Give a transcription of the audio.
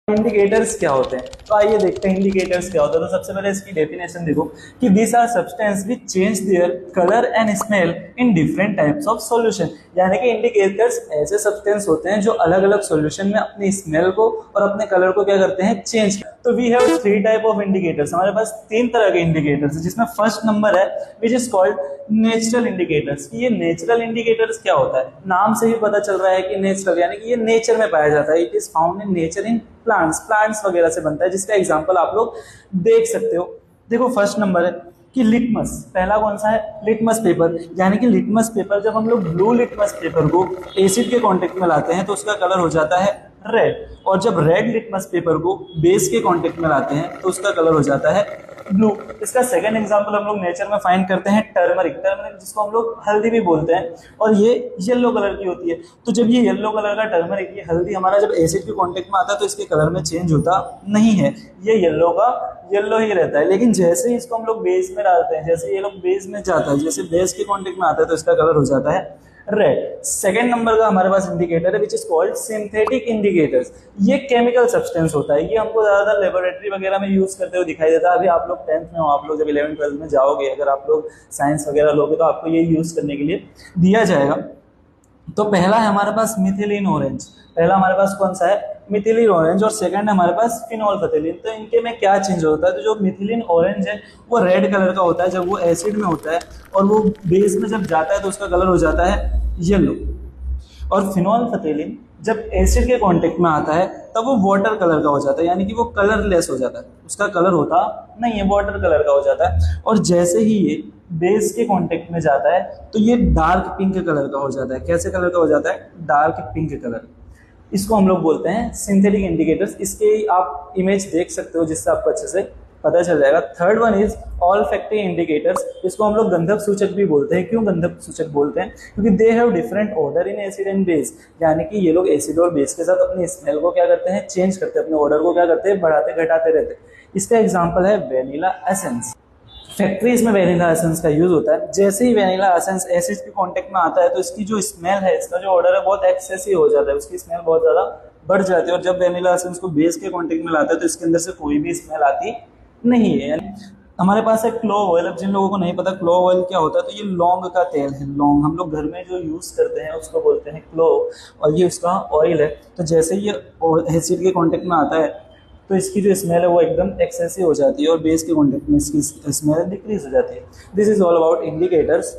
Indicators क्या होते हैं, तो आइए देखते हैं इंडिकेटर्स क्या होता है। तो सबसे पहले इसकी डेफिनेशन देखो कि these are substance which change their colour and smell in different types of solution. यानी कि इंडिकेटर्स ऐसे सब्सटेंस होते हैं जो अलग अलग सॉल्यूशन में अपनी स्मेल को और अपने कलर को क्या करते हैं, चेंज। तो we have three type of indicators, हमारे पास तीन तरह के इंडिकेटर्स है, जिसमें फर्स्ट नंबर है which is called natural indicators. ये नेचुरल इंडिकेटर्स क्या होता है, नाम से ही पता चल रहा है कि नेचुरल, यानी कि ये नेचर में पाया जाता है। It is found in nature in plants वगैरह से बनता है, जिसका एग्जांपल आप लोग देख सकते हो। देखो फर्स्ट नंबर है कि लिटमस, पहला कौन सा है, लिटमस पेपर। यानी कि लिटमस पेपर, जब हम लोग ब्लू लिटमस पेपर को एसिड के कांटेक्ट में लाते हैं तो उसका कलर हो जाता है रेड, और जब रेड लिटमस पेपर को बेस के कांटेक्ट में लाते हैं तो उसका कलर हो जाता है ब्लू। इसका सेकंड एग्जांपल हम लोग नेचर में फाइंड करते हैं टर्मरिक, जिसको हम लोग हल्दी भी बोलते हैं, और ये येलो कलर की होती है। तो जब ये येलो कलर का टर्मरिक, ये हल्दी हमारा जब एसिड के कांटेक्ट में आता है तो इसके कलर में चेंज होता नहीं है, ये येलो का येलो ही रहता है। लेकिन जैसे ही इसको हम लोग बेस में डालते हैं, जैसे ये लोग बेस में जाता है, जैसे बेस के कांटेक्ट में आता है तो इसका कलर हो जाता है रेड। सेकेंड नंबर का हमारे पास इंडिकेटर है which is called synthetic indicators. ये केमिकल सब्सटेंस होता है, ये हमको ज्यादातर लेबोरेटरी वगैरह में यूज करते हुए दिखाई देता है। अभी आप लोग 10th में हो, आप लोग जब 11th 12th में जाओगे, अगर आप लोग साइंस वगैरह लोगे तो आपको ये यूज करने के लिए दिया जाएगा। तो पहला है हमारे पास मिथिलीन ऑरेंज, पहला हमारे पास कौन सा है, मिथिलीन ऑरेंज, और सेकंड है हमारे पास फिनोल्फथेलिन। तो इनके में क्या चेंज होता है, तो जो मिथिलीन ऑरेंज है वो रेड कलर का होता है जब वो एसिड में होता है, और वो बेस में जब जाता है तो उसका कलर हो जाता है येलो। और फिनोल्फथेलिन जब एसिड के कांटेक्ट में आता है तब वो वाटर कलर का हो जाता है, यानी कि वो कलरलेस हो जाता है, उसका कलर होता नहीं है, वाटर कलर का हो जाता है। और जैसे ही ये बेस के कांटेक्ट में जाता है तो ये डार्क पिंक कलर का हो जाता है। कैसे कलर का हो जाता है, डार्क पिंक कलर। इसको हम लोग बोलते हैं सिंथेटिक इंडिकेटर्स। इसके आप इमेज देख सकते हो जिससे आपको अच्छे से पता चल जाएगा। Third one is olfactory indicators, इसको हम लोग गंधक सूचक भी बोलते हैं। क्यों गंधक सूचक बोलते हैं, क्योंकि they have different order in acid and base. यानी कि ये लोग एसिड और बेस के साथ अपनी स्मेल को क्या करते हैं, चेंज करते हैं, अपने ऑर्डर को क्या करते हैं, बढ़ाते घटाते रहते हैं। इसका एग्जाम्पल है वेनिला एसेंस। फैक्ट्रीज में वेनिला एसेंस का यूज होता है। जैसे ही वेनिला एसेंस एसिड के कांटेक्ट में आता है तो इसकी जो स्मेल है, इसका जो ऑर्डर है बहुत एक्सेसिव हो जाता है, उसकी स्मेल बहुत ज्यादा बढ़ जाती है। और जब वेनिला एसेंस को बेस के कांटेक्ट में लाता है तो इसके अंदर से कोई भी स्मेल आती नहीं है। हमारे पास है क्लोव ऑयल। अब जिन लोगों को नहीं पता क्लोव ऑयल क्या होता है, तो ये लौंग का तेल है। लौंग हम लोग घर में जो यूज करते हैं उसको बोलते हैं क्लोव, और ये उसका ऑयल है। तो जैसे ये एसिड के कांटेक्ट में आता है तो इसकी जो स्मेल है वो एकदम एक्सेसिव हो जाती है, और बेस के कांटेक्ट में इसकी स्मेल डिक्रीज हो जाती है। This is all about indicators.